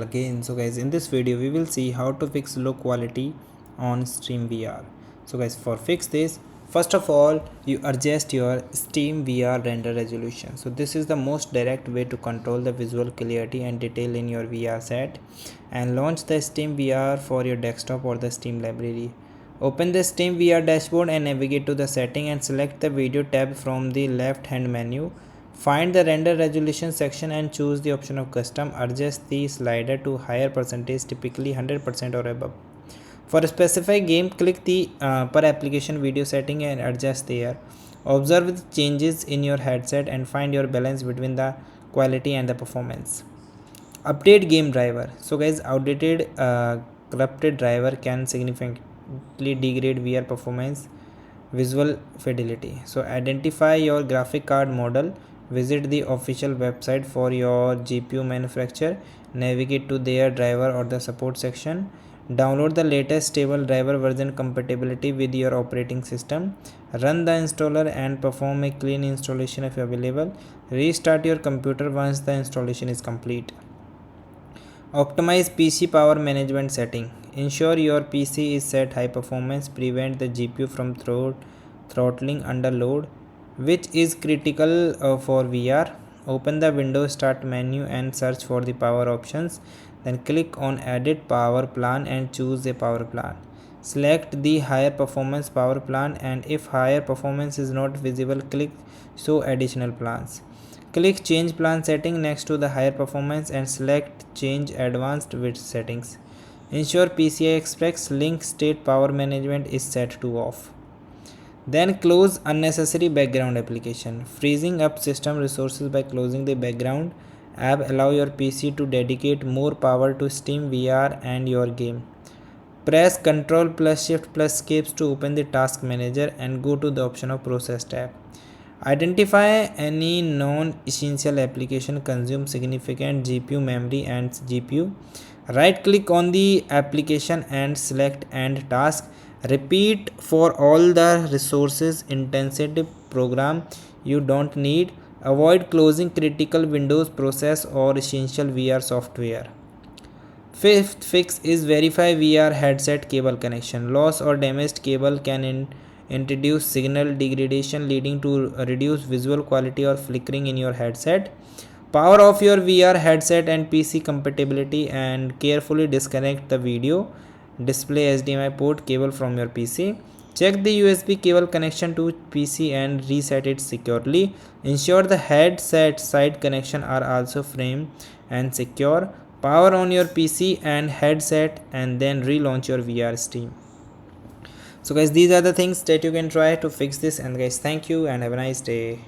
Again, so guys, in this video we will see how to fix low quality on Steam VR. So guys, for fix this, first of all you adjust your Steam VR render resolution. So this is the most direct way to control the visual clarity and detail in your VR set, and launch the Steam VR for your desktop or the Steam library. Open the Steam VR dashboard and navigate to the setting and select the video tab from the left hand menu. Find the render resolution section and choose the option of custom. Adjust the slider to higher percentage, typically 100% or above. For a specific game, click the per application video setting and adjust there. Observe the changes in your headset and find your balance between the quality and the performance. Update game driver. So guys, outdated corrupted driver can significantly degrade VR performance, visual fidelity. So identify your graphic card model. Visit the official website for your GPU manufacturer. Navigate to their driver or the support section. Download the latest stable driver version compatibility with your operating system. Run the installer and perform a clean installation if available. Restart your computer once the installation is complete. Optimize PC power management setting. Ensure your PC is set high performance. Prevent the GPU from throttling under load, which is critical for VR. Open the Windows Start menu and search for the power options. Then click on Edit Power Plan and choose a power plan. Select the higher performance power plan, and if higher performance is not visible, click Show Additional Plans. Click Change Plan Setting next to the higher performance and select Change Advanced Width Settings. Ensure PCI Express Link State Power Management is set to off. Then close unnecessary background application. Freezing up system resources by closing the background app allow your PC to dedicate more power to Steam VR and your game. Press Ctrl plus Shift plus Escape to open the task manager and go to the option of process tab. Identify any non-essential application consume significant GPU memory and GPU. Right click on the application and select End Task. Repeat for all the resources intensive program you don't need. Avoid closing critical Windows process or essential VR software. Fifth fix is verify VR headset cable connection. Lost or damaged cable can introduce signal degradation, leading to reduced visual quality or flickering in your headset. Power off your VR headset and PC compatibility and carefully disconnect the video display HDMI port cable from your PC. Check the USB cable connection to PC and reset it securely. Ensure the headset side connection are also firm and secure. Power on your PC and headset and then relaunch your VR Steam. So guys, these are the things that you can try to fix this, and guys, thank you and have a nice day.